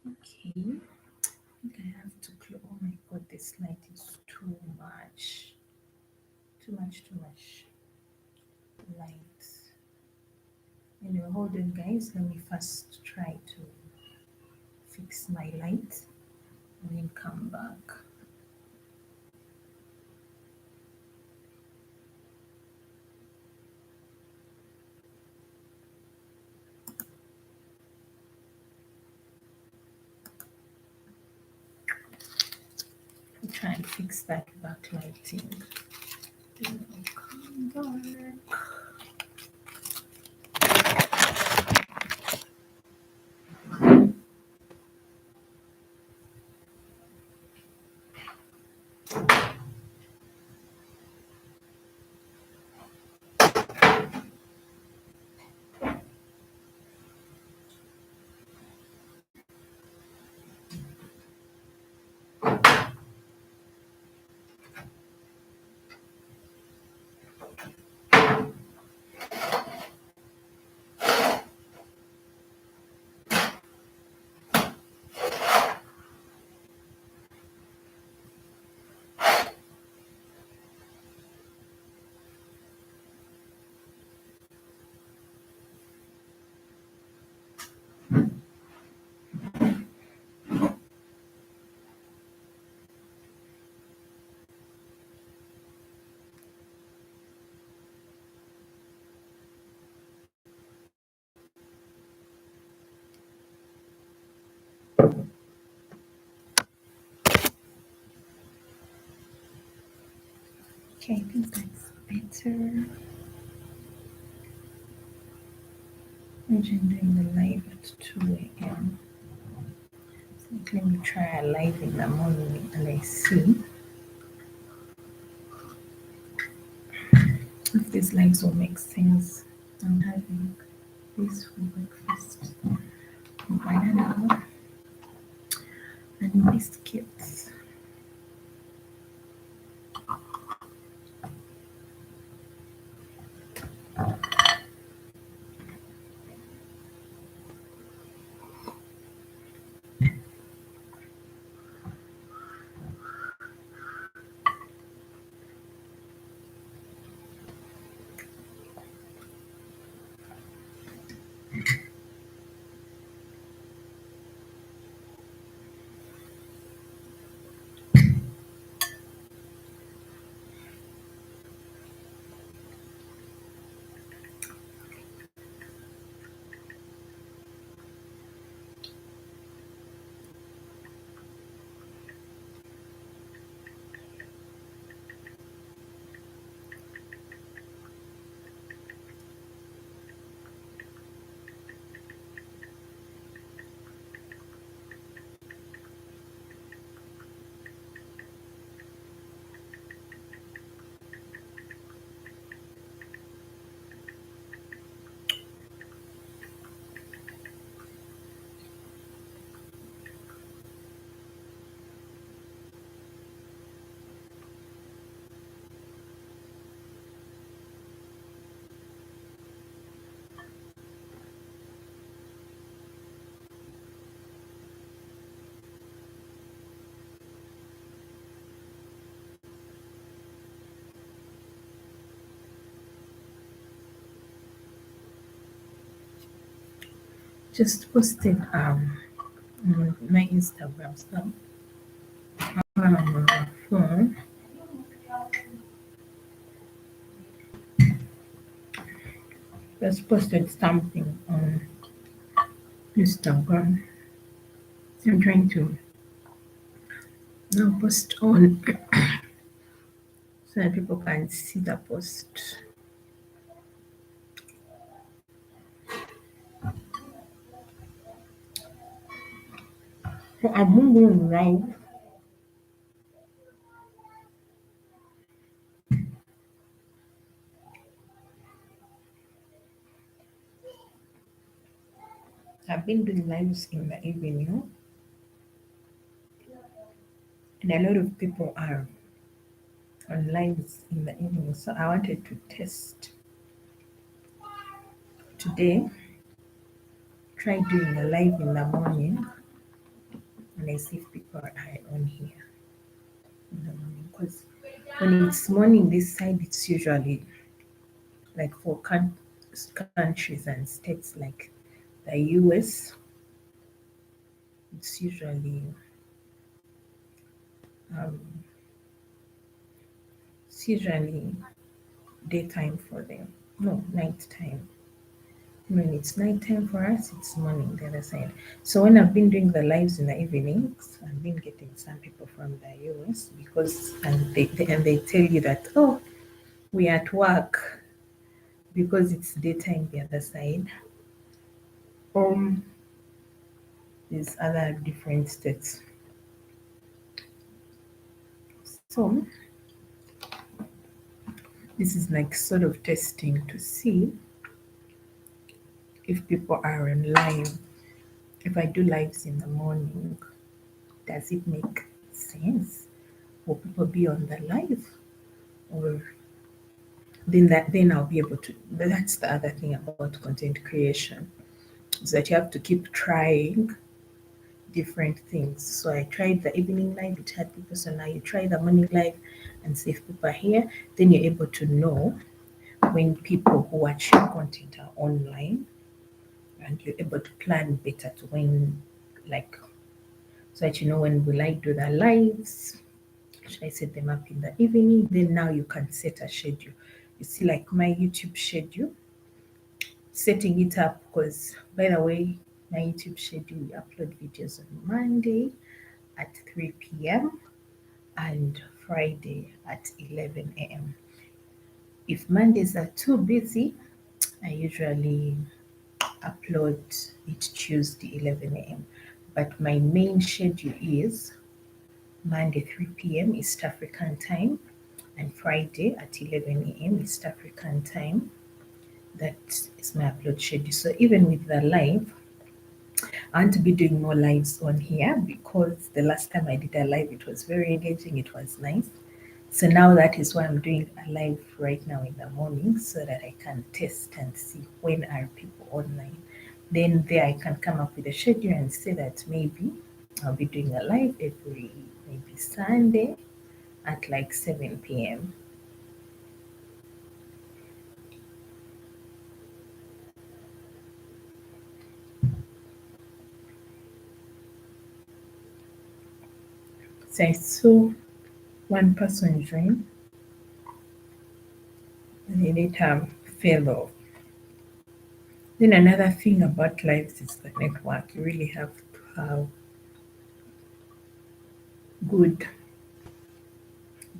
Okay, I think I have to close. Oh my god, this light is too much. Too much light. Anyway, hold on, guys. Let me first try to fix my light and then come back. I'll try and fix that backlighting. Then I'll come back. Okay, I think that's better. Imagine doing the live at 2 a.m. Let me try a live in the morning and I see if these lives will make sense. I'm having this for breakfast, banana and biscuits. Just posted on my Instagram stuff on my phone. Just posted something on Instagram. So I'm trying to now post on so that people can see the post. So I'm moving live. I've been doing lives in the evening, and a lot of people are on lives in the evening. So I wanted to test today, try doing a live in the morning and I see if people are on here in the morning. Because when it's morning this side, it's usually like for countries and states like the US, it's um, usually daytime for them. No, nighttime. When it's nighttime for us, it's morning the other side. So when I've been doing the lives in the evenings, I've been getting some people from the US because and they tell you that, oh, we are at work because it's daytime the other side. Um, there's other different states. So this is like sort of testing to see if people are on live. If I do lives in the morning, does it make sense? Will people be on the live? Or then I'll be able to. That's the other thing about content creation, is that you have to keep trying different things. So I tried the evening live, it had people. So now you try the morning live and see if people are here. Then you're able to know when people who watch your content are online, and you're able to plan better to when, like, so that you know when will I do the lives. Should I set them up in the evening? Then now you can set a schedule. You see, like my YouTube schedule, setting it up, because by the way, my YouTube schedule, we upload videos on Monday at 3 p.m. and Friday at 11 a.m. If Mondays are too busy, I usually upload it Tuesday 11 a.m. But my main schedule is Monday 3 p.m. East African time and Friday at 11 a.m. East African time. That is my upload schedule. So even with the live, I want to be doing more lives on here because the last time I did a live, it was very engaging, it was nice. So now that is why I'm doing a live right now in the morning so that I can test and see when are people online. Then there I can come up with a schedule and say that maybe I'll be doing a live every maybe Sunday at like 7 p.m. So I saw one person join and they later fell off. Then another thing about lives is the network. You really have to have good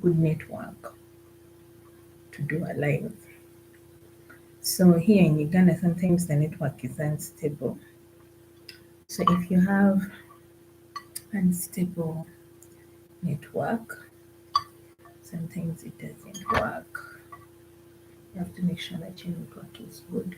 good network to do a live. So here in Uganda, sometimes the network is unstable. So if you have unstable network, sometimes it doesn't work. You have to make sure that your network is good.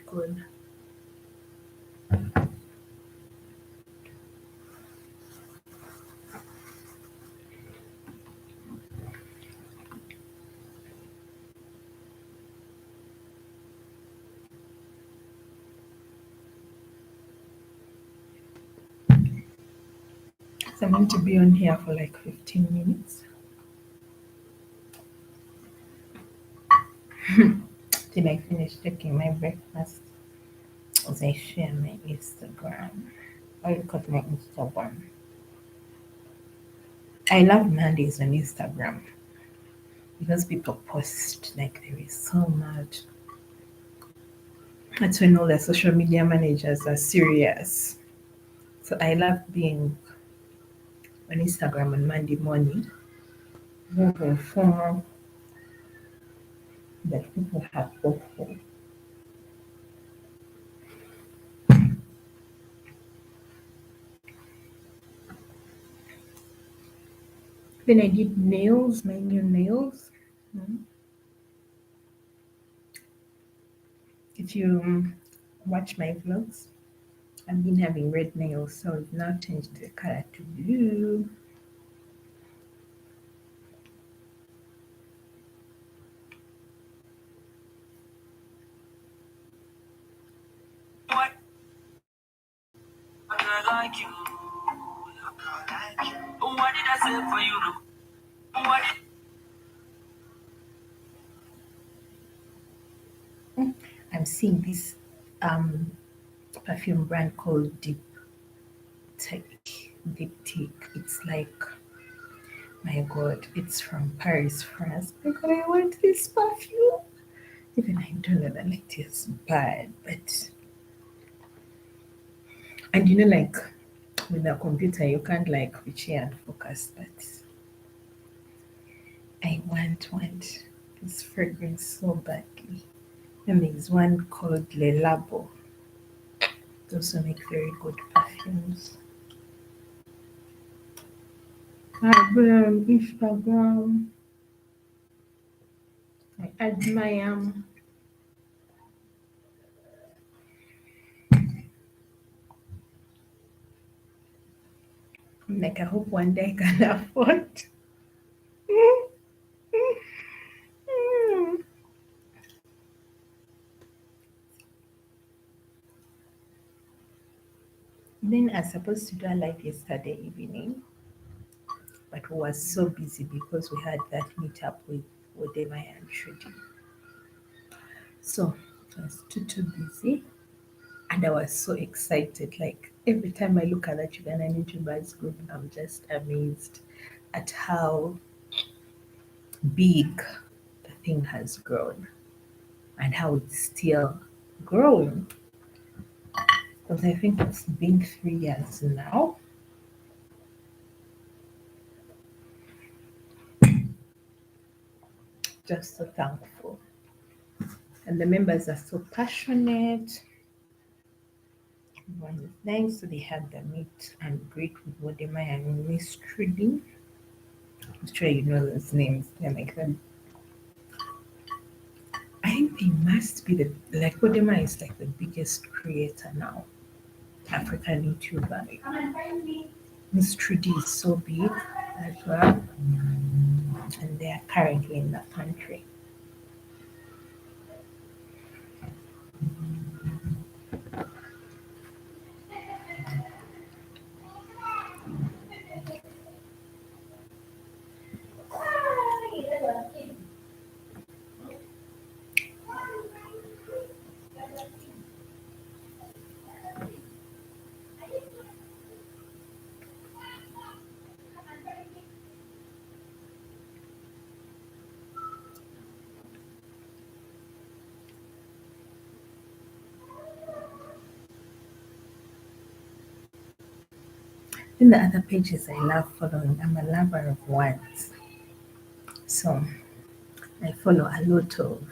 So I'm going to be on here for like 15 minutes. Till I finish taking my breakfast as I share my Instagram. I look at my Instagram. I love Mondays on Instagram because people post like there is so much. That's when all the social media managers are serious. So I love being on Instagram on Monday morning, moving forward that people have posted. Then I did nails, my new nails. Mm. If you watch my vlogs, I've been having red nails, so I've now changed the color to blue. What did I say for you? What I'm seeing this um perfume brand called Tech Diptyque. It's like, my God, it's from Paris, France. My God, I want this perfume. Even I don't know that it is bad, but and like with a computer you can't like reach here and focus, but I want this fragrance so badly. And there's one called Le Labo. They also make very good perfumes. Instagram. I admire. Like I hope one day I can afford. Then I was supposed to do a live yesterday evening, but we were so busy because we had that meetup with Wodemaya and Trudy. So I was too busy, and I was so excited. Like every time I look at that Uganda YouTubers group, I'm just amazed at how big the thing has grown and how it's still growing. Because I think it's been 3 years now. Just so thankful. And the members are so passionate. Everyone is nice. So they had the meet and greet with Wodemaya and Miss Trudy. I'm sure you know those names. They're like them. I think they must be the like Wodemaya is like the biggest creator now, African YouTuber. Miss Trudy is so big as well, and they are currently in the country. In the other pages I love following, I'm a lover of words. So I follow a lot of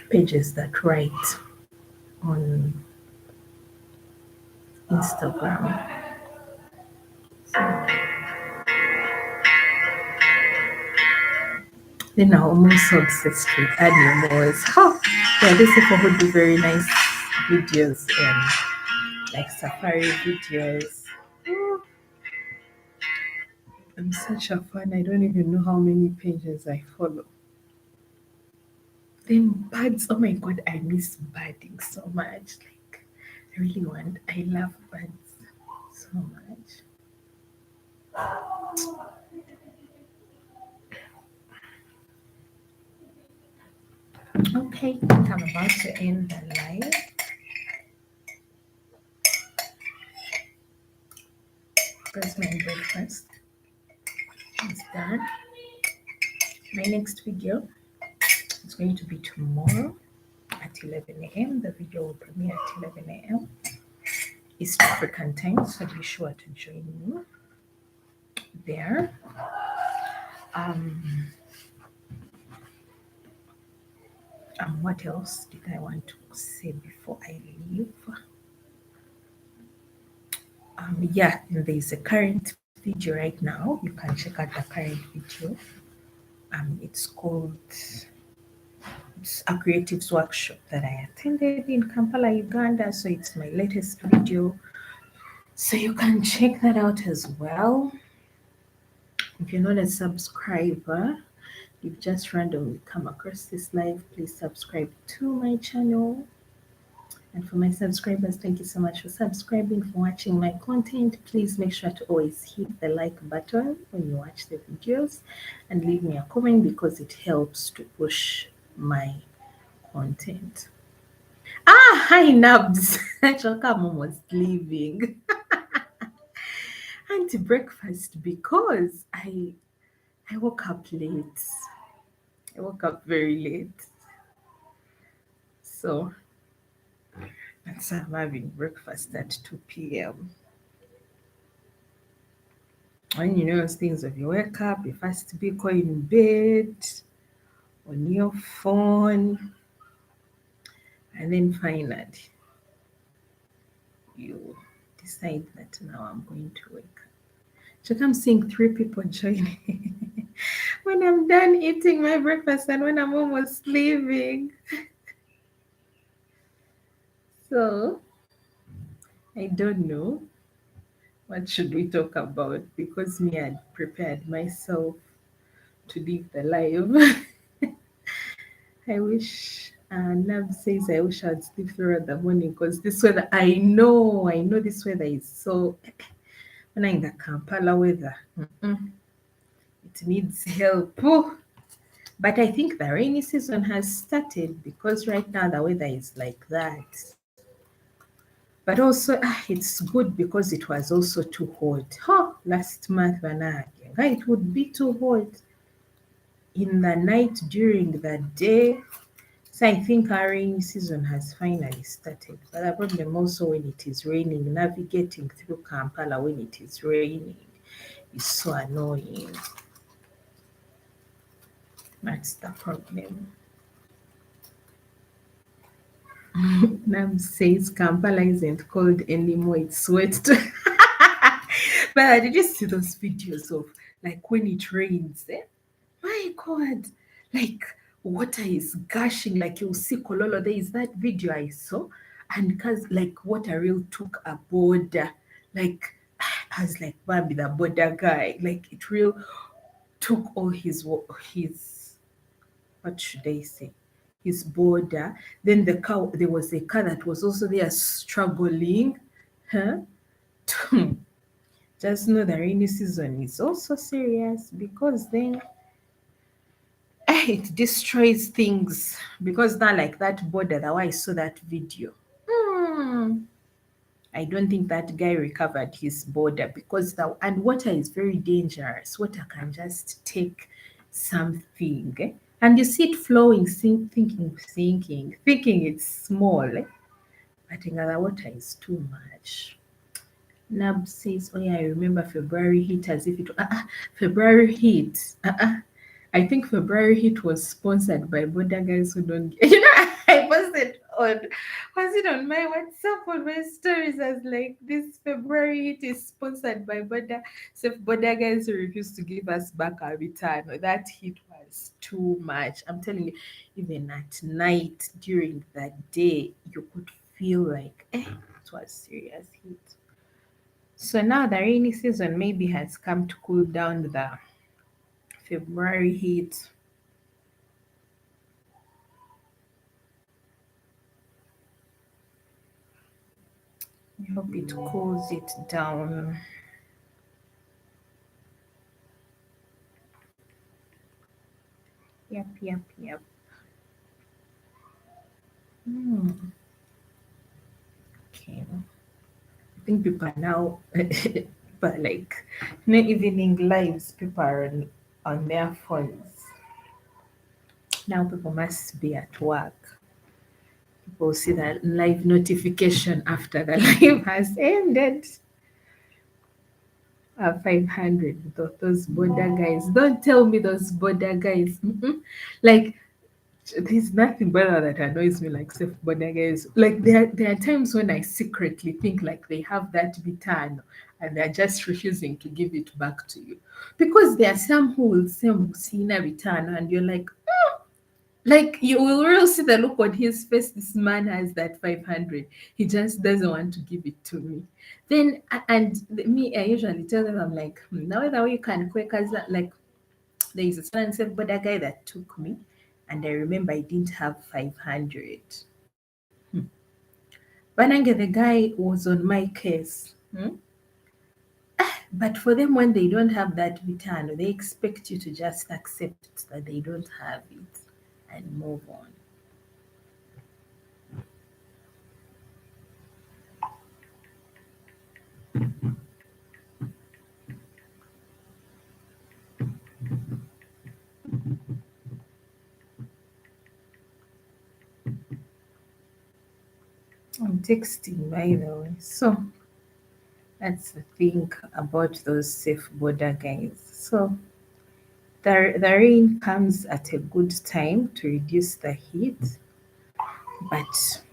pages that write on Instagram. Then I'm also obsessed with animals. How? Yeah, these people who do very nice videos and like safari videos. I'm such a fan. I don't even know how many pages I follow. Then birds. Oh my god, I miss birding so much. Like, I really want. I love birds so much. Okay, I'm about to end the live. That's my breakfast. It's done. My next video is going to be tomorrow at 11 a.m. The video will premiere at 11 a.m. East African time, so be sure to join me there. Um, what else did I want to say before I leave? Yeah, there's a current video right now. You can check out the current video. It's called it's a creatives workshop that I attended in Kampala, Uganda. So it's my latest video. So you can check that out as well. If you're not a subscriber, you've just randomly come across this live, please subscribe to my channel. And for my subscribers, thank you so much for subscribing, for watching my content. Please make sure to always hit the like button when you watch the videos and leave me a comment because it helps to push my content. Ah, hi Nabs. Choka mom was leaving. And to breakfast because I woke up late. I woke up very late. So that's why I'm having breakfast at 2 p.m. When you know those things of you wake up, you first be in bed, on your phone, and then finally you decide that now I'm going to wake up. So I'm seeing 3 people joining. When I'm done eating my breakfast and when I'm almost leaving. So I don't know what should we talk about because me had prepared myself to leave the live. I wish Nav says I wish I'd sleep throughout the morning because this weather I know this weather is so when I'm in the Kampala weather. It needs help. Oh, but I think the rainy season has started because right now the weather is like that. But also it's good because it was also too hot. Last month it would be too hot in the night during the day. So I think our rainy season has finally started. But the problem also when it is raining, navigating through Kampala when it is raining is so annoying. That's the problem. Nam says Kampala isn't cold anymore, it's wet. But did you see those videos of like when it rains? My God, like water is gushing, like you'll see Kololo. There is that video I saw, and because like water real took a border, like I was like, Bambi, the border guy, like it real took all his what should I say? His border. Then there was a car that was also there struggling. Huh? Just know the rainy season is also serious because then it destroys things because now like that border that why I saw that video. Hmm. I don't think that guy recovered his border because and water is very dangerous. Water can just take something and you see it flowing, thinking it's small, but in other water is too much. Nab says, "Oh yeah, I remember February heat as if it February heat. I think February heat was sponsored by border guys who don't. I posted on was it on my WhatsApp on my stories as like this February heat is sponsored by border guys who refuse to give us back our return. That heat was too much. I'm telling you, even at night during that day, you could feel like it was serious heat. So now the rainy season maybe has come to cool down the February heat. I hope it cools it down. Yep. Okay. I think people are now, but like, evening lives, people are on their phones. Now people must be at work. People see that live notification after the live has ended. 500, those border guys. Don't tell me those border guys. Like, there's nothing better that annoys me like safe border guys. Like there are times when I secretly think like they have that return and they're just refusing to give it back to you. Because there are some who will say seen a return and you're like you will really see the look on his face. This man has that 500. He just doesn't want to give it to me. Then me, I usually tell them I'm like, now that way you can quick as that like there is a certain safe border guy that took me and I remember I didn't have 500. Banange, the guy was on my case. Hmm? But for them, when they don't have that vitano, they expect you to just accept that they don't have it and move on. I'm texting, by the way. So that's the thing about those safe border guys. So the rain comes at a good time to reduce the heat, but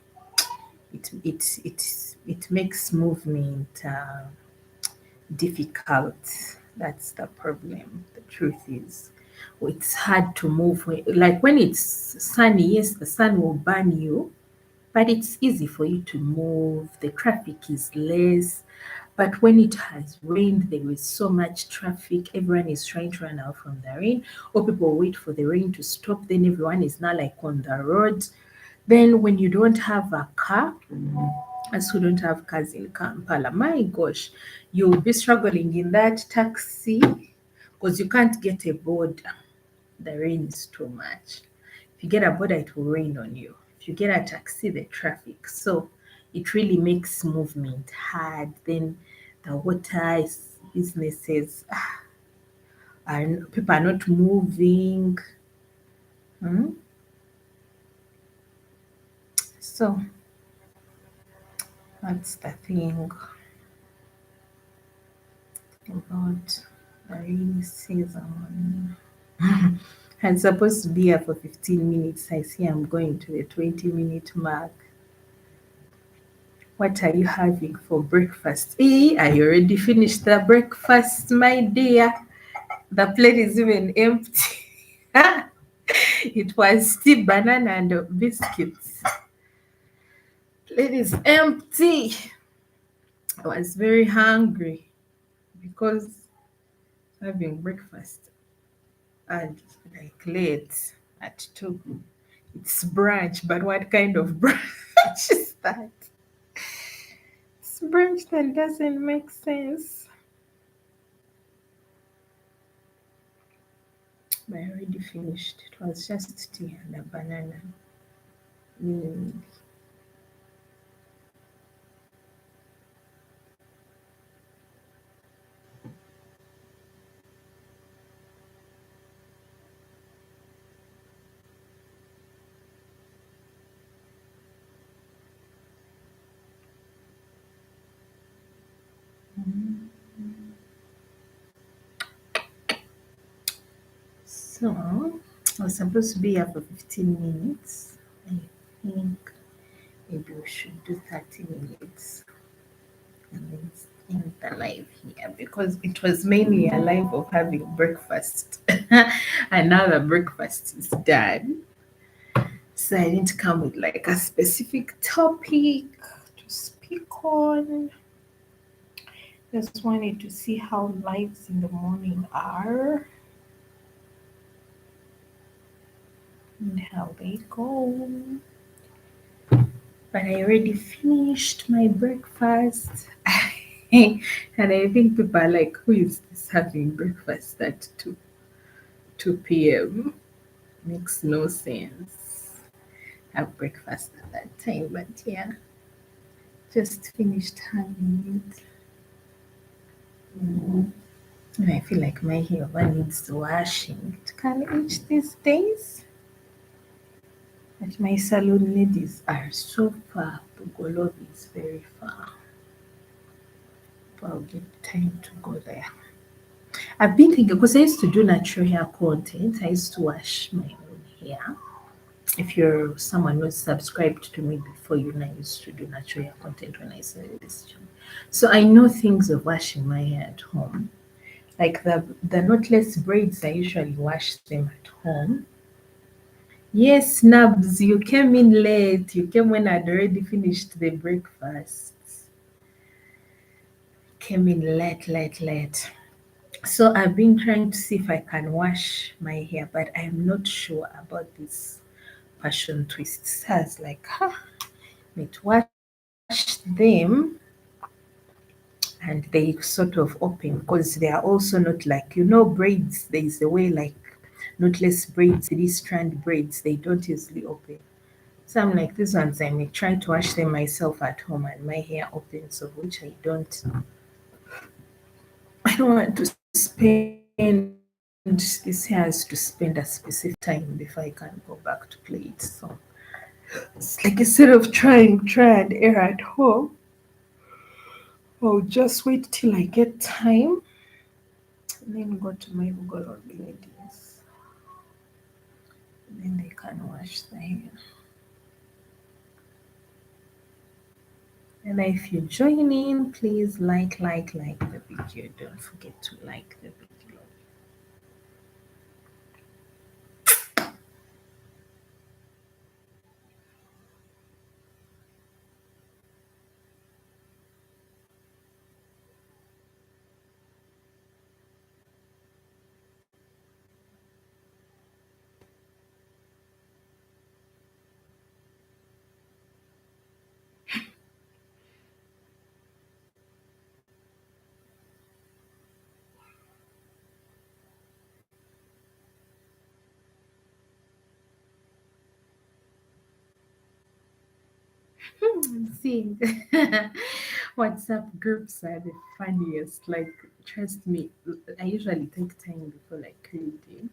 it makes movement difficult. That's the problem. The truth is, it's hard to move. Like when it's sunny, yes, the sun will burn you, but it's easy for you to move. The traffic is less. But when it has rained, there is so much traffic. Everyone is trying to run out from the rain, or people wait for the rain to stop. Then everyone is now like on the road. Then when you don't have a car, as who don't have cars in Kampala, my gosh, you'll be struggling in that taxi because you can't get a border. The rain is too much. If you get a border, it will rain on you. If you get a taxi, the traffic. So it really makes movement hard. Then the water businesses are people are not moving. Hmm? So that's the thing about the rainy season. I'm supposed to be here for 15 minutes. I see I'm going to the 20-minute mark. What are you having for breakfast? I already finished the breakfast, my dear. The plate is even empty. It was still banana and biscuits. Plate is empty. I was very hungry because having breakfast and like late at 2. It's brunch, but what kind of brunch is that? It's brunch that doesn't make sense. But I already finished. It was just tea and a banana. Mm. So I was supposed to be here for 15 minutes. I think maybe we should do 30 minutes and then end the live here because it was mainly a live of having breakfast. And now the breakfast is done. So I didn't come with like a specific topic to speak on. Just wanted to see how lives in the morning are and how they go. But I already finished my breakfast. And I think people are like, who is this having breakfast at 2 p.m.? Makes no sense. Have breakfast at that time, but yeah, just finished having it. Mm. And I feel like my hair needs washing. It can itch these days. But my salon ladies are so far. Bugolobi is very far. But I'll get time to go there. I've been thinking because I used to do natural hair content. I used to wash my own hair. If you're someone who's subscribed to me before, you know I used to do natural hair content when I started this channel. So I know things of washing my hair at home. Like the knotless braids, I usually wash them at home. Yes, Nubs, you came in late. You came when I'd already finished the breakfast. Came in late. So I've been trying to see if I can wash my hair, but I'm not sure about this passion twist. So I was like, huh, wait, what? them and they sort of open because they are also not like, braids. There is a way like knotless braids, these strand braids, they don't easily open. So I'm like, these ones, I may try to wash them myself at home and my hair opens, of which I don't want to spend, this hair has to spend a specific time before I can go back to play it. So it's like instead of try and err at home, I'll just wait till I get time and then go to my Google ladies. And then they can wash the hair. And if you join in, please like the video. Don't forget to like the video. See, WhatsApp groups are the funniest. Like, trust me, I usually take time before like reading.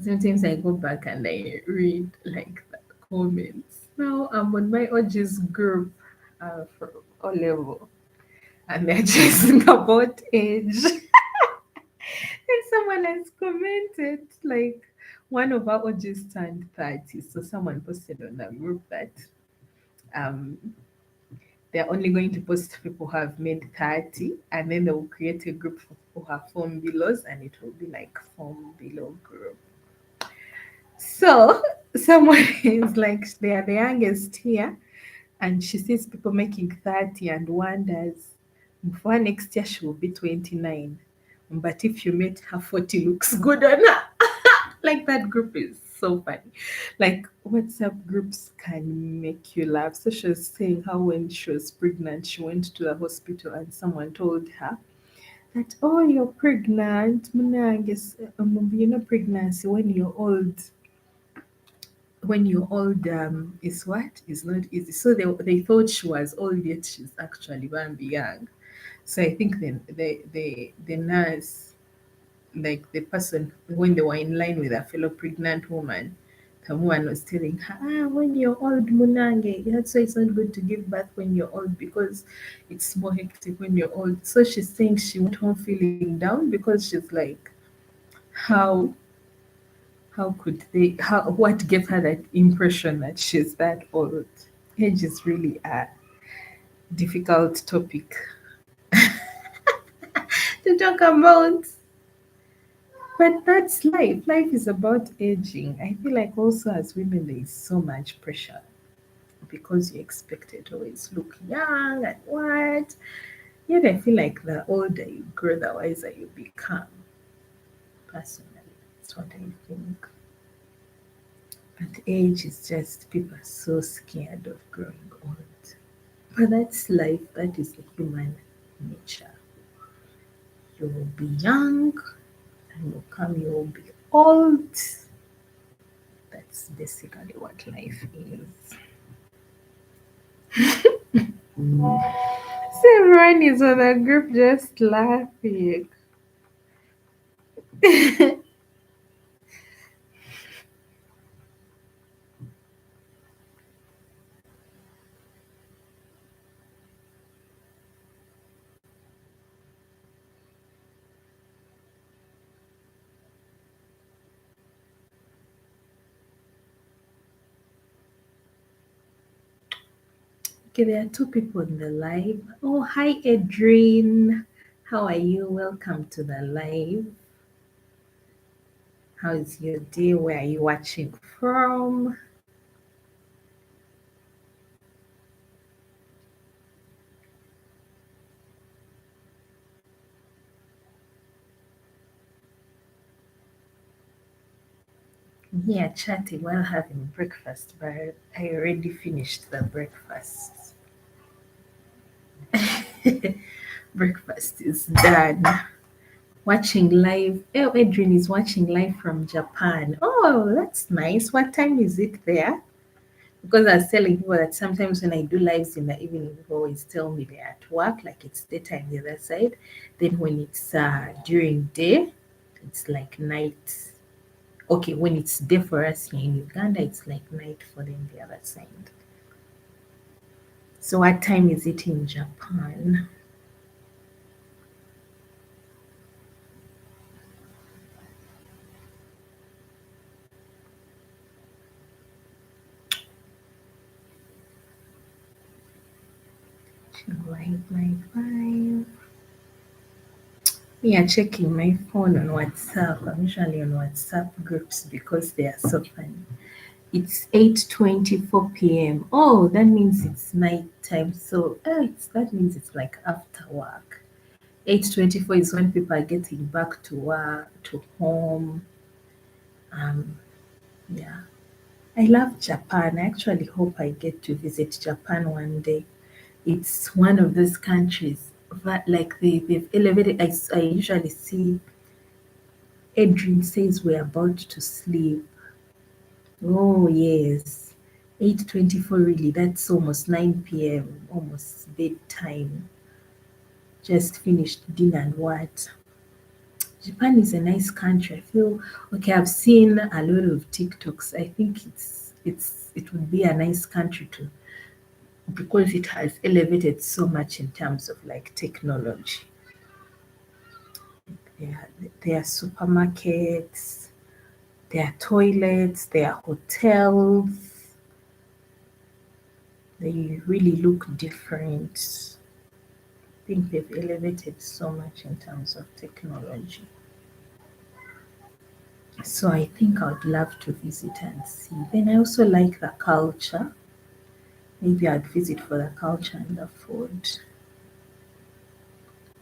Sometimes I go back and I read like the comments. Now I'm on my OG's group from O level, and they're just about age. And someone has commented like one of our OGs turned 30. So someone posted on the group that um they're only going to post people who have made 30, and then they will create a group for people who have form belows, and it will be like form below group. So someone is like, they are the youngest here, and she sees people making 30 and wonders, for next year she will be 29. But if you met her, 40 looks good on her. Like that group is so funny. Like WhatsApp groups can make you laugh. So she was saying how when she was pregnant, she went to the hospital and someone told her that, oh, you're pregnant. Munanges, pregnancy when you're old is what is not easy. So they thought she was old, yet she's actually Bambi young. So I think then the nurse, like the person, when they were in line with a fellow pregnant woman, the woman was telling her, when you're old, Munange, that's why it's not good to give birth when you're old, because it's more hectic when you're old. So she's saying she went home feeling down because she's like, how how could they, what gave her that impression that she's that old? Age is really a difficult topic to talk about. But that's life. Life is about aging. I feel like also as women, there is so much pressure because you're expected to always look young and what. Yet I feel like the older you grow, the wiser you become. Personally, that's what I think. But age is just, people are so scared of growing old. But that's life. That is the human nature. You will be young, and you come, you will be old. That's basically what life is. So everyone is on a group just laughing. Okay, there are two people in the live. Oh, hi, Adrian. How are you? Welcome to the live. How is your day? Where are you watching from? Yeah, chatting while having breakfast, but I already finished the breakfast. Breakfast is done. Watching live. Oh, Adrian is watching live from Japan. Oh, that's nice. What time is it there? Because I was telling people that sometimes when I do lives in the evening, people always tell me they're at work, like it's daytime the other side. Then when it's during day, it's like night. Okay, when it's day for us here in Uganda, it's like night for them the other side. So what time is it in Japan? Live. Me, I'm checking my phone on WhatsApp. I'm usually on WhatsApp groups because they are so funny. It's 8:24 p.m. Oh, that means it's night time. So that means it's like after work. 8:24 is when people are getting back to work, to home. Um, yeah. I love Japan. I actually hope I get to visit Japan one day. It's one of those countries that like they've elevated. I usually see Adrian says we're about to sleep. Oh yes. 8:24 really, that's almost 9 p.m. Almost bedtime. Just finished dinner and what? Japan is a nice country. I feel okay, I've seen a lot of TikToks. I think it would be a nice country to because it has elevated so much in terms of like technology. There, there are supermarkets, there are toilets, there are hotels. They really look different. I think they've elevated so much in terms of technology. So I think I would love to visit and see. Then I also like the culture. Maybe I'd visit for the culture and the food.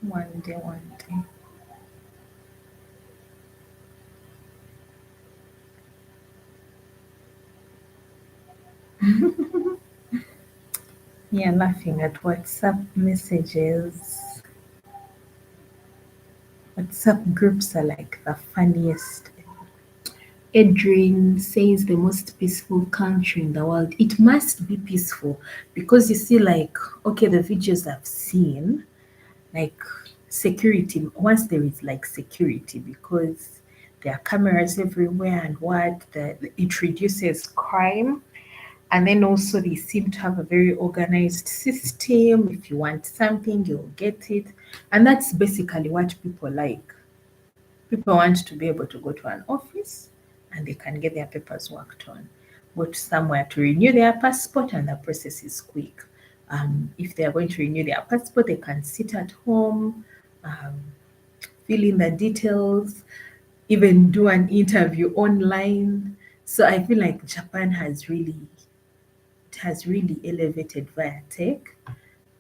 One day, one day. Yeah, laughing at WhatsApp messages. WhatsApp groups are like the funniest. Adrian says the most peaceful country in the world. It must be peaceful because you see, like, okay, the videos I've seen, like security, once there is like security, because there are cameras everywhere and what, that it reduces crime. And then also they seem to have a very organized system. If you want something, you'll get it. And that's basically what people like. People want to be able to go to an office and they can get their papers worked on. Go to somewhere to renew their passport and the process is quick. If they are going to renew their passport, they can sit at home, um, fill in the details, even do an interview online. So I feel like Japan has really elevated via tech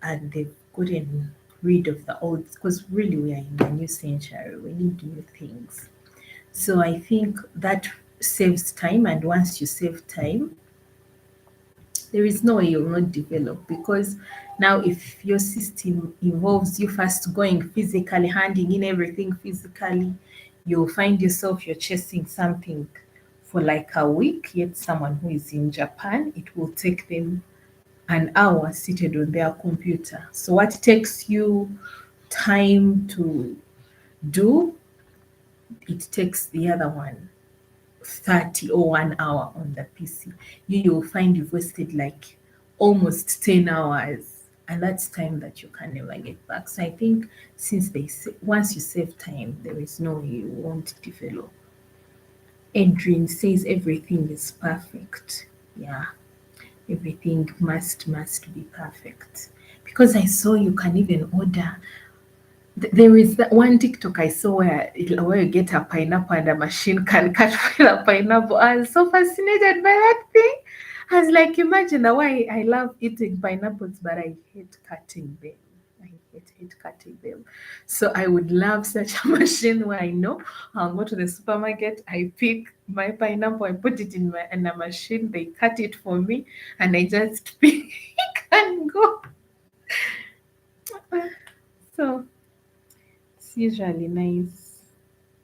and they've gotten rid of the old because really we are in the new century. We need new things. So I think that saves time, and once you save time, there is no way you'll not develop because now if your system involves you first going physically, handing in everything physically, you'll find yourself you're chasing something for like a week, yet someone who is in Japan, it will take them an hour seated on their computer. So what takes you time to do, it takes the other one 30 or 1 hour on the PC. You'll find you've wasted like almost 10 hours. And that's time that you can never get back. So I think since once you save time, there is no way you won't develop. Adrian says everything is perfect. Yeah, everything must be perfect. Because I saw you can even order. There is that one TikTok I saw where you get a pineapple and a machine can cut the pineapple. I was so fascinated by that thing. I was like, imagine the way I love eating pineapples, but I hate cutting them. I hate cutting them. So I would love such a machine where I know I'll go to the supermarket, I pick my pineapple, I put it in a machine, they cut it for me, and I just pick and go. So it's usually nice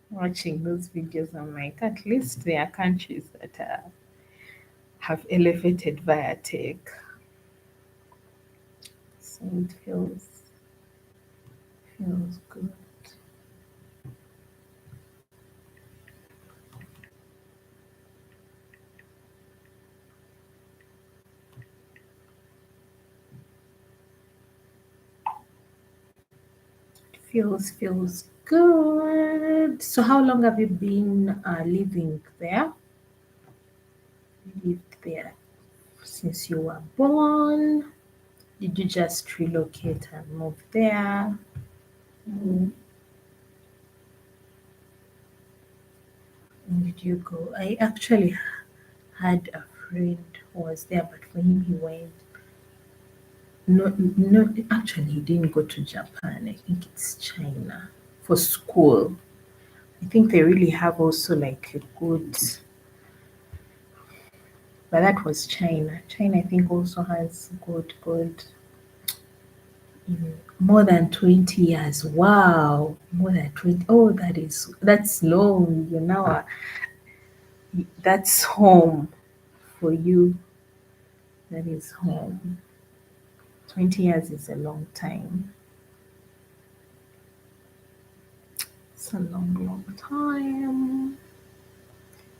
watching those videos. I'm like, at least there are countries that have elevated via tech. So it feels good. Feels good. So how long have you been living there? Lived there since you were born? Did you just relocate and move there? Mm, when did you go? I actually had a friend who was there, but for him, he went. No, no, actually, he didn't go to Japan. I think it's China for school. I think they really have also like a good, but that was China. China, I think, also has good, more than 20 years. Wow, more than 20. Oh, that's long. You know, that's home for you. That is home. 20 years is a long time. It's a long time.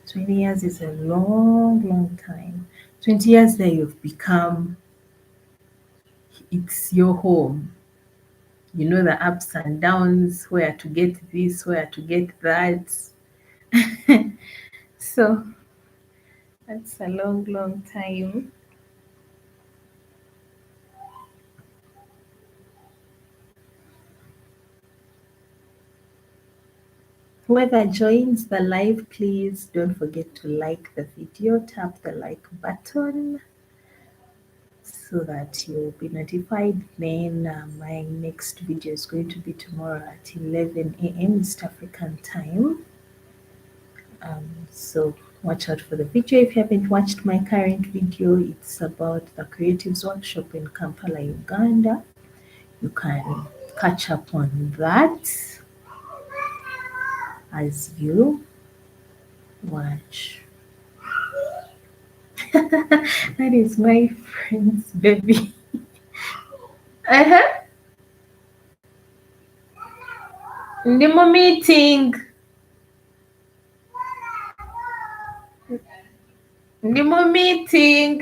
20 years is a long time. 20 years there, you've become, it's your home. You know the ups and downs, where to get this, where to get that. So that's a long time. Whoever joins the live, please don't forget to like the video, tap the like button so that you'll be notified. Then my next video is going to be tomorrow at 11 a.m. East African time. So watch out for the video. If you haven't watched my current video, it's about the Creatives Workshop in Kampala, Uganda. You can catch up on that as you watch. That is my friend's baby. Uh-huh. Ndimo meeting. Ndimo meeting.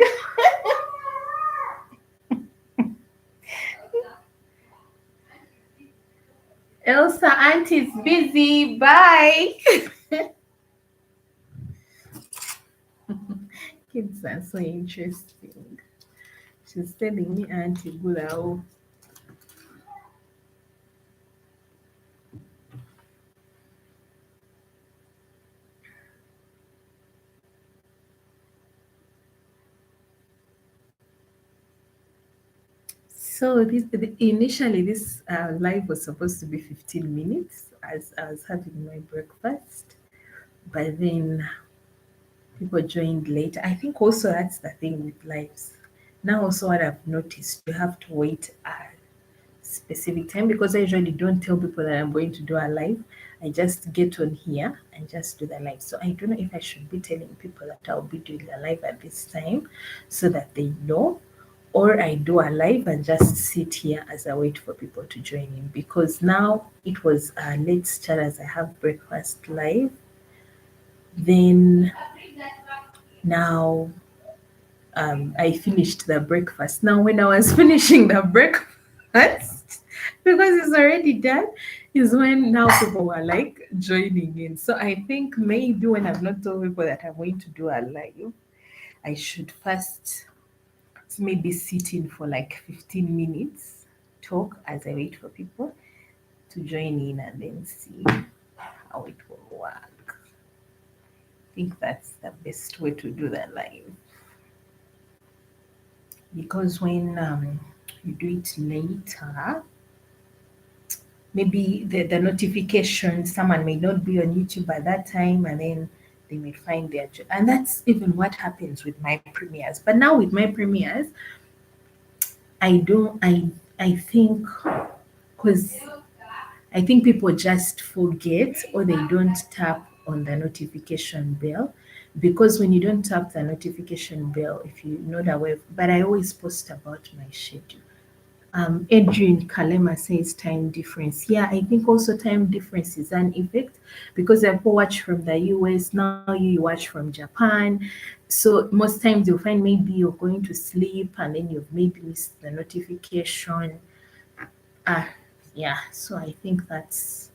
Elsa, auntie's busy. Bye. Kids are so interesting. She's telling me, Auntie Gulao. So initially this live was supposed to be 15 minutes as I was having my breakfast, but then people joined later. I think also that's the thing with lives. Now also what I've noticed, you have to wait a specific time because I usually don't tell people that I'm going to do a live. I just get on here and just do the live. So I don't know if I should be telling people that I'll be doing the live at this time so that they know, or I do a live and just sit here as I wait for people to join in because now it was let's start as I have breakfast live. Then now I finished the breakfast. Now, when I was finishing the breakfast, because it's already done, is when now people were like joining in. So I think maybe when I've not told people that I'm going to do a live, I should first maybe sit in for like 15 minutes, talk as I wait for people to join in and then see how it will work. I think that's the best way to do the live. Because when you do it later, maybe the notification, someone may not be on YouTube at that time, and then they may find their and that's even what happens with my premieres. But now with my premieres, I don't I think because I think people just forget or they don't tap on the notification bell. Because when you don't tap the notification bell, if you're not aware, but I always post about my schedule. Adrian Kalema says time difference. Yeah, I think also time difference is an effect because people watch from the US, now you watch from Japan. So most times you'll find maybe you're going to sleep and then you've maybe missed the notification. Ah, yeah, so I think that's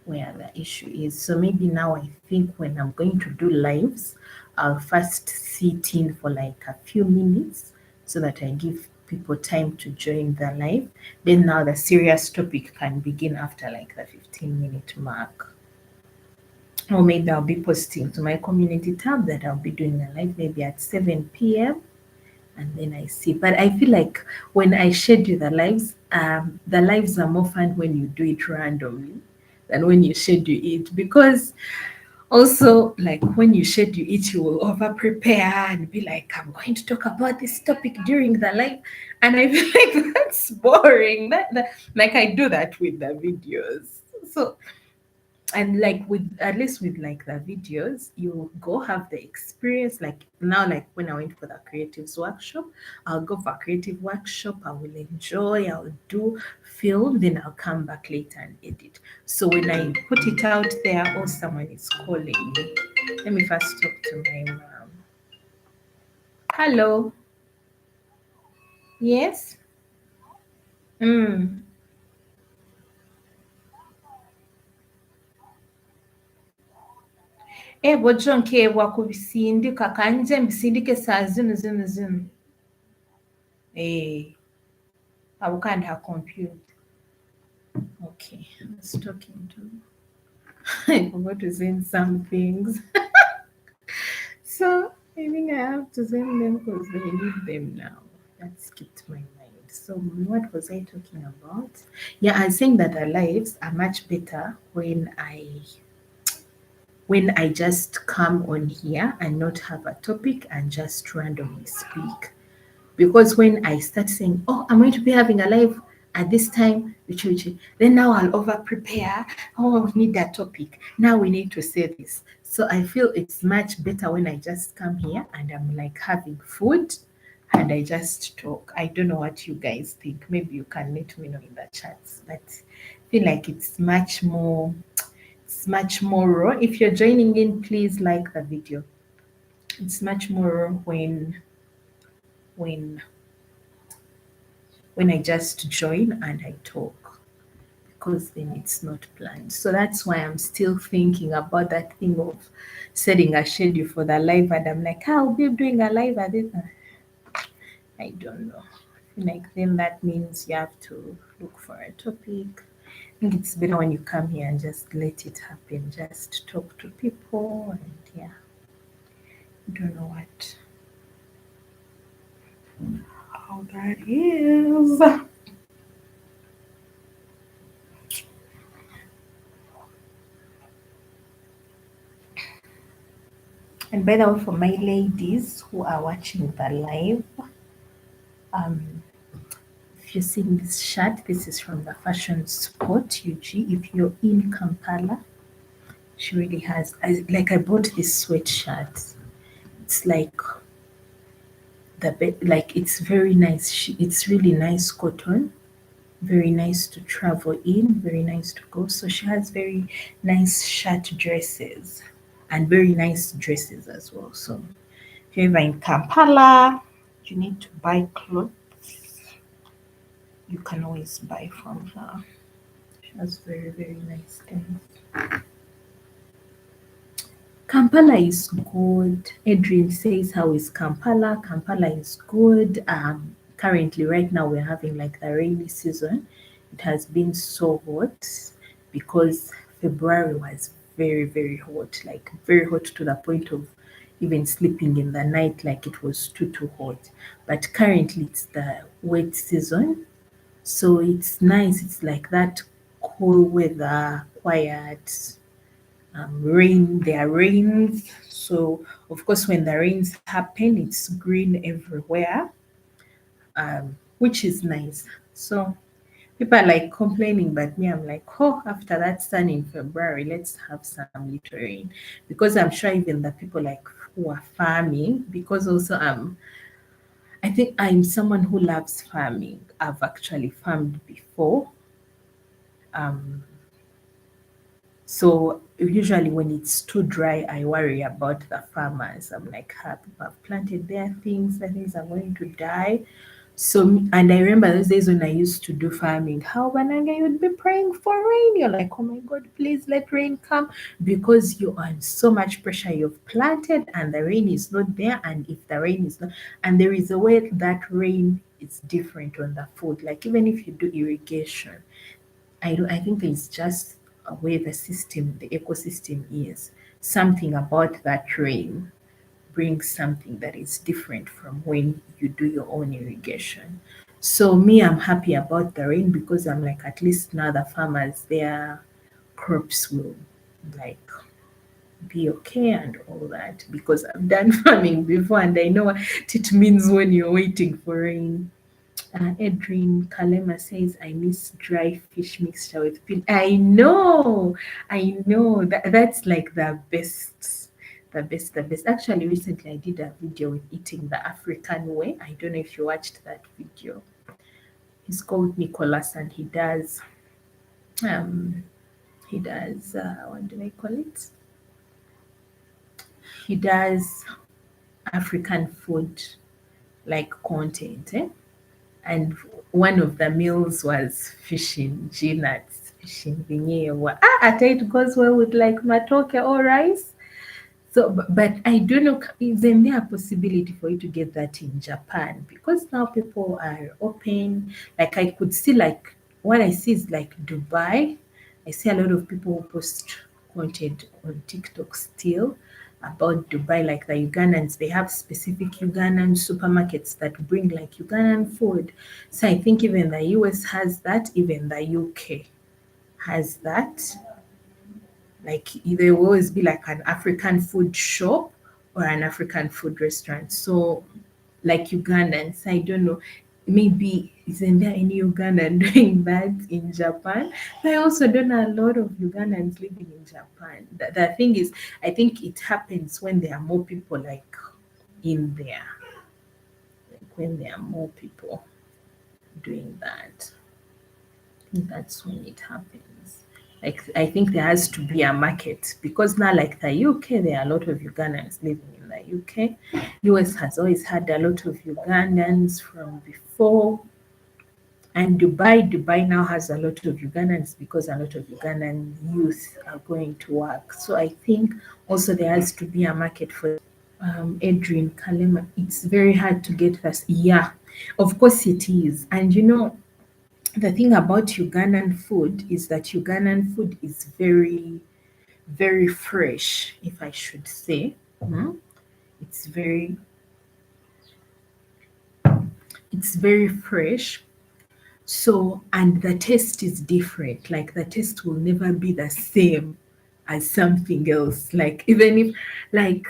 where the issue is. So maybe now I think when I'm going to do lives, I'll first sit in for like a few minutes so that I give people time to join the live. Then now the serious topic can begin after like the 15-minute mark. Or maybe I'll be posting to my community tab that I'll be doing a live maybe at 7 p.m. and then I see. But I feel like when I schedule the lives are more fun when you do it randomly than when you schedule it because also like when you schedule it, you will over prepare and be like, I'm going to talk about this topic during the live, and I feel like that's boring. That like I do that with the videos, so and like with at least with like the videos you go have the experience like now like when I went for the creatives workshop, I'll go for a creative workshop, I will enjoy, I'll do film, then I'll come back later and edit. So when I put it out there, oh, someone is calling me. Let me first talk to my mom. Hello. Yes. Mm. Bw'ojja nkeebwa ku bisindika kanje mbisindike saa zino. Eh. Can't have computer. Okay, I was talking to. I forgot to send some things. So I think I have to send them because they need them now. That skipped my mind. So what was I talking about? Yeah, I was saying that our lives are much better when I just come on here and not have a topic and just randomly speak. Because when I start saying, oh, I'm going to be having a live at this time, then now I'll over prepare. Oh, we need that topic. Now we need to say this. So I feel it's much better when I just come here and I'm like having food and I just talk. I don't know what you guys think. Maybe you can let me know in the chats. But I feel like it's much more raw. If you're joining in, please like the video. It's much more raw when when I just join and I talk because then it's not planned. So that's why I'm still thinking about that thing of setting a schedule for the live, and I'm like, I'll be doing a live at this. I don't know. I feel like then that means you have to look for a topic. I think it's better when you come here and just let it happen. Just talk to people and yeah. I don't know how that is. And by the way, for my ladies who are watching the live, um, if you're seeing this shirt, this is from the Fashion Sport UG. If you're in Kampala, she really has. I bought this sweatshirt. It's like like it's very nice. It's really nice cotton, very nice to travel in, very nice to go. So she has very nice shirt dresses and very nice dresses as well. So if you're ever in Kampala, you need to buy clothes, you can always buy from her. She has very, very nice things. Kampala is good. Adrian says, how is Kampala? Kampala is good. Currently, right now, we're having like the rainy season. It has been so hot because February was very, very hot, like very hot to the point of even sleeping in the night, like it was too hot. But currently, it's the wet season. So it's nice. It's like that cool weather, quiet, rain. There are rains. So of course, when the rains happen, it's green everywhere, which is nice. So People are like complaining, but me, I'm like, oh, after that sun in February, let's have some little rain. Because I'm sure even the people like who are farming, because also I think I'm someone who loves farming. I've actually farmed before. Um, so usually when it's too dry, I worry about the farmers. I'm like, people have planted their things, the things are going to die. So, and I remember those days when I used to do farming, how Bananga you'd be praying for rain. You're like, oh my God, please let rain come because you're on so much pressure. You've planted and the rain is not there. And if the rain is not, and there is a way that rain is different on the food. Like even if you do irrigation, I think there's just a way the system, the ecosystem is. Something about that rain brings something that is different from when you do your own irrigation. So me, I'm happy about the rain because I'm like, at least now the farmers, their crops will like be okay and all that because I've done farming before and I know what it means when you're waiting for rain. Edrin Kalema says, I miss dry fish mixture with peel. I know. That's like the best. The best, the best. Actually, recently I did a video with eating the African way. I don't know if you watched that video. He's called Nicholas and um he does what do I call it? He does African food like content, eh? And one of the meals was fishing nuts, fishing vinyewa. It goes well with like matoke or rice. So, but I don't know, isn't there a possibility for you to get that in Japan? Because now people are open. Like I could see like what I see is like Dubai. I see a lot of people who post content on TikTok still about Dubai, like the Ugandans. They have specific Ugandan supermarkets that bring like Ugandan food. So I think even the US has that, even the UK has that. Like there will always be like an African food shop or an African food restaurant. So like Ugandans, I don't know, maybe isn't there any Ugandan doing that in Japan? I also don't know a lot of Ugandans living in Japan. The thing is, I think it happens when there are more people like in there, like when there are more people doing that. I think that's when it happens. Like I think there has to be a market because now, like the UK, there are a lot of Ugandans living in the UK. US has always had a lot of Ugandans from before. And Dubai now has a lot of Ugandans because a lot of Ugandan youth are going to work. So I think also there has to be a market for Adrian Kalema. It's very hard to get this. Yeah, of course it is. And you know, the thing about Ugandan food is that Ugandan food is very, very fresh, if I should say. It's very, it's very fresh. So, and the taste is different. Like the taste will never be the same as something else. Like even if, like,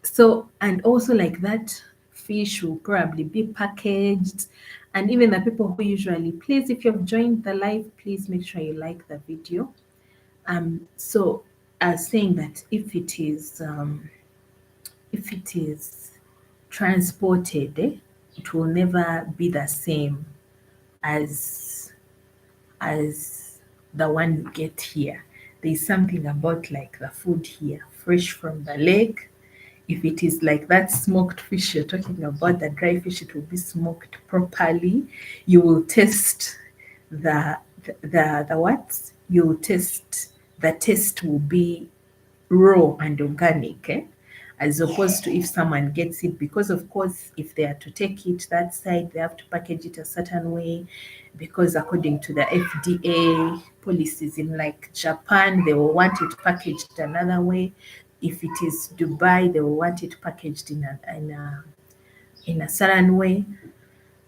so, and also like that fish will probably be packaged. And even the people who usually, please, if you've joined the live, please make sure you like the video. So I was saying that if it is transported, it will never be the same as as the one you get here. There's something about like the food here, fresh from the lake. If it is like that smoked fish you're talking about, the dry fish, it will be smoked properly. You will taste the what? You will taste the taste will be raw and organic, as opposed to if someone gets it, because of course if they are to take it that side they have to package it a certain way, because according to the FDA policies in like Japan they will want it packaged another way. If it is Dubai they will want it packaged in a certain way.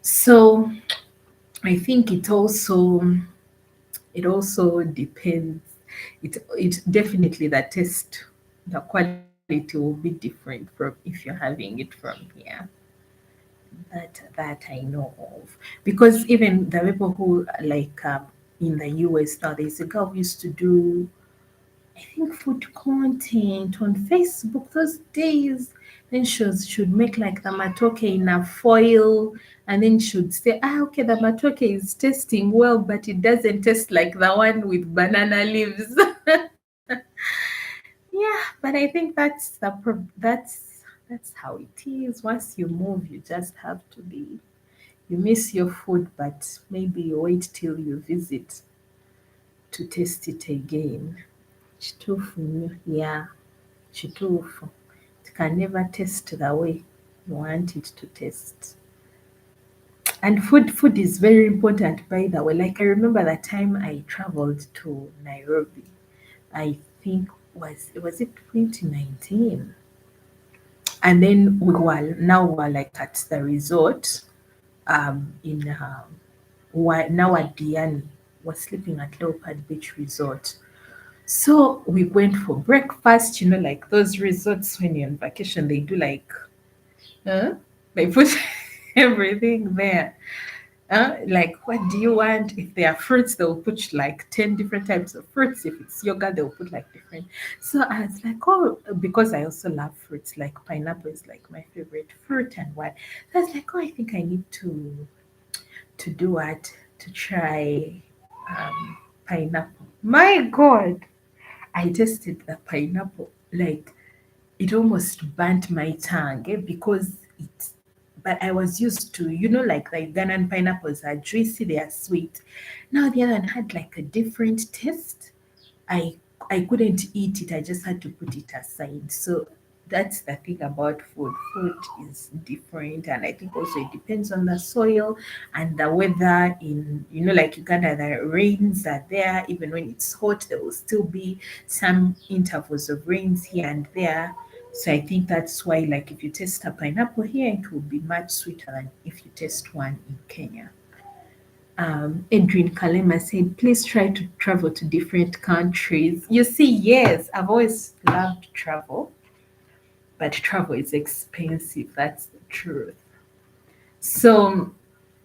So I think it also depends. It definitely the taste, the quality will be different from if you're having it from here. that I know of. Because even the people who like in the US now, there's a girl who used to do, I think, food content on Facebook those days. Then should make like the matoke in a foil, and then should say, okay, the matoke is tasting well, but it doesn't taste like the one with banana leaves. Yeah, but I think that's how it is. Once you move, you just have to be. You miss your food, but maybe you wait till you visit to taste it again. Kituufu, yeah, kituufu. It can never taste the way you want it to taste. And food is very important, by the way. Like I remember that time I traveled to Nairobi. I think was it 2019? And then we were like at the resort in now at Diani. Was sleeping at Leopard Beach Resort. So we went for breakfast, like those resorts when you're on vacation, they do like, huh? They put everything there. Like, what do you want? If there are fruits, they'll put like 10 different types of fruits. If it's yogurt, they'll put like different. So I was like, oh, because I also love fruits, like pineapple is like my favorite fruit and what. So I was like, oh, I think I need to do what? To try pineapple. My God, I tasted the pineapple like it almost burnt my tongue because but I was used to, like the Ghanaian pineapples are juicy, they are sweet. Now the other one had like a different taste. I I couldn't eat it. I just had to put it aside. So that's the thing about food. Food is different, and I think also it depends on the soil and the weather. In like Uganda, the rains are there. Even when it's hot, there will still be some intervals of rains here and there. So I think that's why, like, if you taste a pineapple here, it will be much sweeter than if you taste one in Kenya. Edwin Kalema said, please try to travel to different countries. You see, yes, I've always loved travel, but travel is expensive. That's the truth. So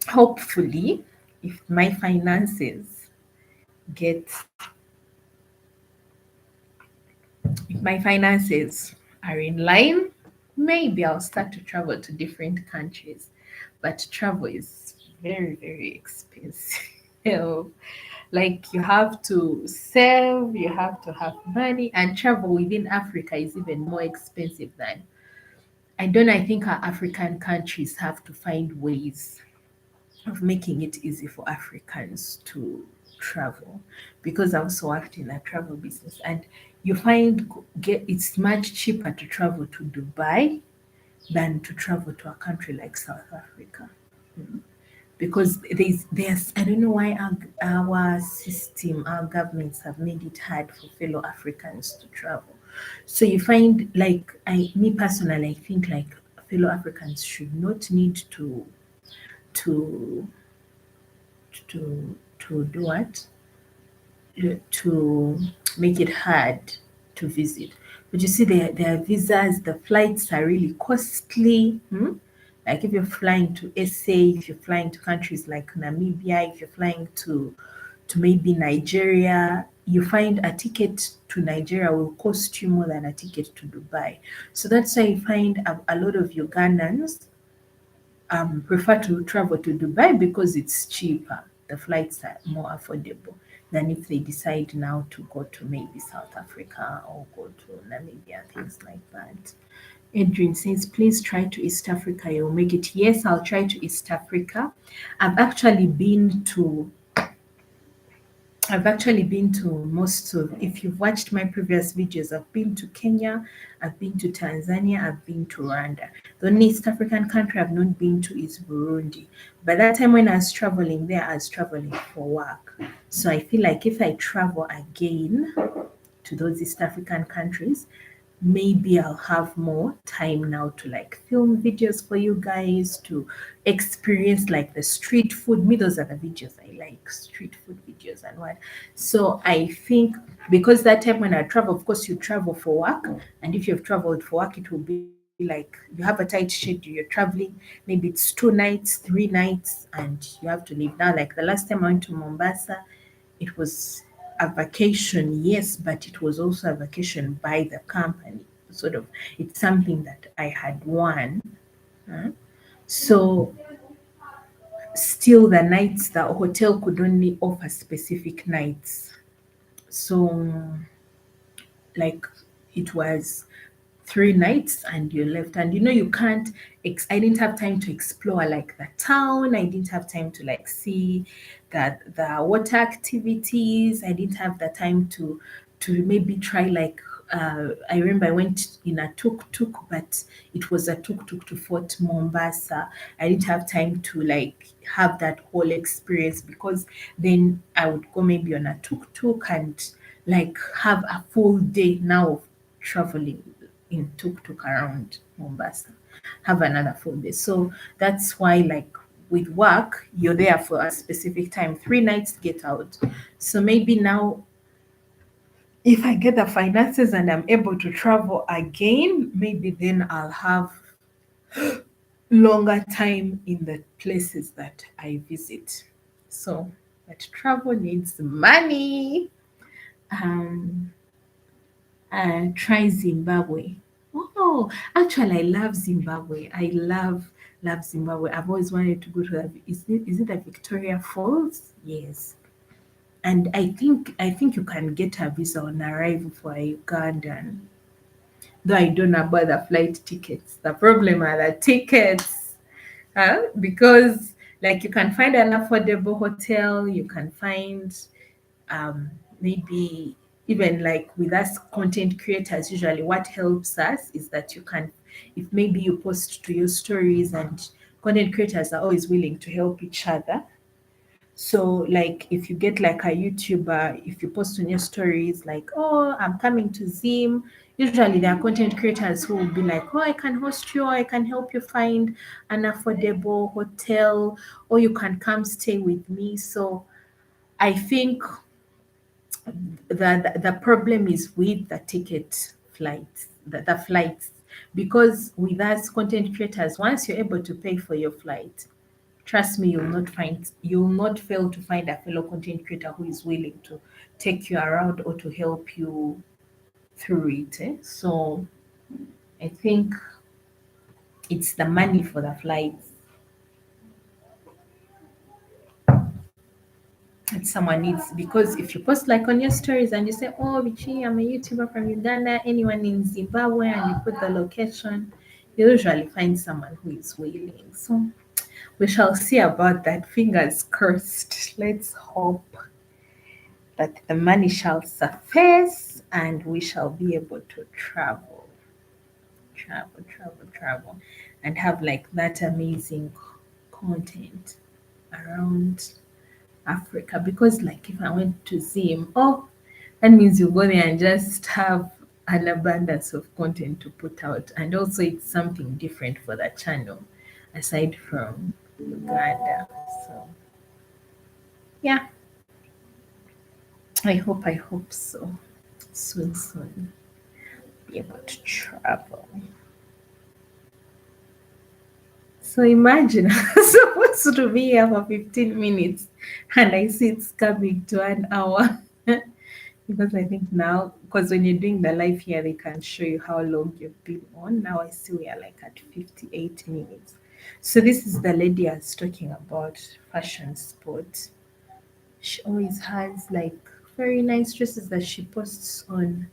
hopefully, if my finances get, if my finances are in line, maybe I'll start to travel to different countries. But travel is very, very expensive. Like you have to save, you have to have money, and travel within Africa is even more expensive than I don't know. I think our African countries have to find ways of making it easy for Africans to travel because I also worked in a travel business and you find it's much cheaper to travel to Dubai than to travel to a country like South Africa. Because there's I don't know why our system, our governments have made it hard for fellow Africans to travel. So you find like me personally, I think like fellow Africans should not need to to do what? To make it hard to visit. But you see, their visas, the flights are really costly. Like if you're flying to SA, if you're flying to countries like Namibia, if you're flying to maybe Nigeria, you find a ticket to Nigeria will cost you more than a ticket to Dubai. So that's why you find a lot of Ugandans prefer to travel to Dubai because it's cheaper. The flights are more affordable than if they decide now to go to maybe South Africa or go to Namibia, things like that. Adrian says, please try to East Africa, you'll make it. Yes, I'll try to East Africa. I've actually been to I've actually been to most of, if you've watched my previous videos, I've been to Kenya, I've been to Tanzania, I've been to Rwanda. The only East African country I've not been to is Burundi. By that time when I was traveling there, I was traveling for work. So I feel like if I travel again to those East African countries, maybe I'll have more time now to like film videos for you guys to experience like the street food. Me, those are the videos I like, street food videos and what. So I think because that time when I travel, of course, you travel for work, and if you've traveled for work, it will be like you have a tight schedule, you're traveling, maybe it's 2 nights, 3 nights, and you have to leave. Now, like the last time I went to Mombasa, it was a vacation, yes, but it was also a vacation by the company. Sort of, it's something that I had won. Huh? So, still, the nights, the hotel could only offer specific nights. So, like, it was 3 nights and you left, and you can't I didn't have time to explore like the town. I didn't have time to like see that the water activities. I didn't have the time to maybe try like I remember I went in a tuk-tuk, but it was a tuk-tuk to Fort Mombasa. I didn't have time to like have that whole experience, because then I would go maybe on a tuk-tuk and like have a full day now of traveling in tuk-tuk around Mombasa, have another full day. So that's why, like with work, you're there for a specific time, 3 nights to get out. So maybe now, if I get the finances and I'm able to travel again, maybe then I'll have longer time in the places that I visit. So, but travel needs money. Um, try Zimbabwe. Oh, actually, I love Zimbabwe. I love Zimbabwe. I've always wanted to go to that. Is it the Victoria Falls? Yes. And I think you can get a visa on arrival for a Ugandan. Though I don't know about the flight tickets. The problem are the tickets. Huh? Because like you can find an affordable hotel, you can find maybe even like with us content creators, usually what helps us is that you can, if maybe you post to your stories, and content creators are always willing to help each other. So like if you get like a YouTuber, if you post on your stories like, oh, I'm coming to Zim, usually there are content creators who will be like, oh, I can host you, or I can help you find an affordable hotel, or you can come stay with me. So I think the problem is with the ticket flights, the flights, because with us content creators, once you're able to pay for your flight, trust me, you'll not fail to find a fellow content creator who is willing to take you around or to help you through it. So I think it's the money for the flights that someone needs, because if you post like on your stories and you say, oh, Vichy, I'm a YouTuber from Uganda, anyone in Zimbabwe, and you put the location, you usually find someone who is willing. So we shall see about that. Fingers crossed. Let's hope that the money shall surface and we shall be able to travel, and have like that amazing content around Africa. Because like if I went to Zim, oh, that means you go there and just have an abundance of content to put out. And also it's something different for the channel aside from Uganda. So yeah, I hope so. Soon be able to travel. So imagine I'm supposed to be here for 15 minutes and I see it's coming to an hour. Because I think now, because when you're doing the live here, they can show you how long you've been on. Now I see we are like at 58 minutes. So this is the lady I was talking about, fashion sport. She always has like very nice dresses that she posts on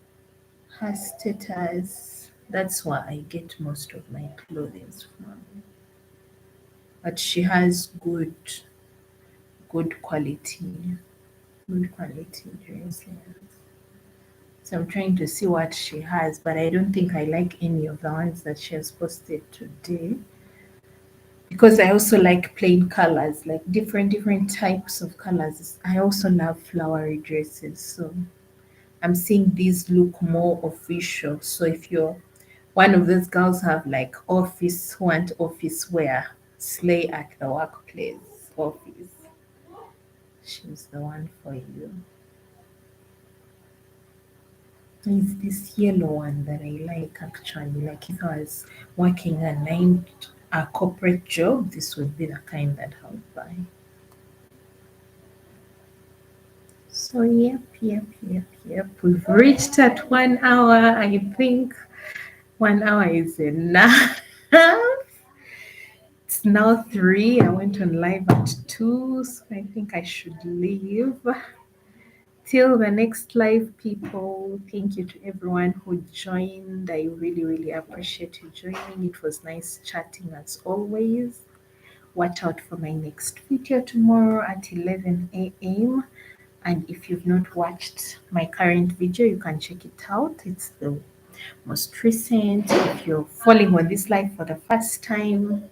her status. That's where I get most of my clothing from. But she has good quality, good quality dresses. So I'm trying to see what she has, but I don't think I like any of the ones that she has posted today, because I also like plain colors, like different types of colors. I also love flowery dresses, so I'm seeing these look more official. So if you're one of those girls who have like want office wear, slay at the workplace office, she's the one for you. is this yellow one that I like actually. Like if I was working a corporate job, this would be the kind that I would buy. So yep. We've reached at 1 hour. I think 1 hour is enough. It's now 3. I went on live at 2, so I think I should leave. Till the next live, people. Thank you to everyone who joined. I really appreciate you joining. It was nice chatting as always. Watch out for my next video tomorrow at 11 a.m. And if you've not watched my current video, you can check it out. It's the most recent. If you're following on this live for the first time,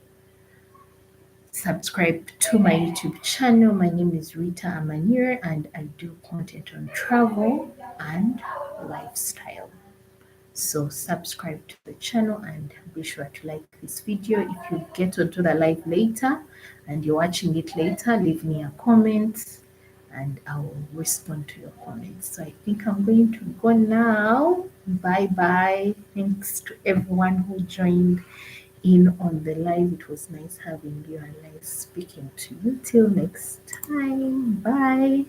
subscribe to my YouTube channel. My name is Rita Amanir and I do content on travel and lifestyle. So subscribe to the channel and be sure to like this video. If you get onto the live later and you're watching it later, leave me a comment and I will respond to your comments. So I think I'm going to go now. Bye bye. Thanks to everyone who joined in on the live. It was nice having you and nice speaking to you. Till next time. Bye.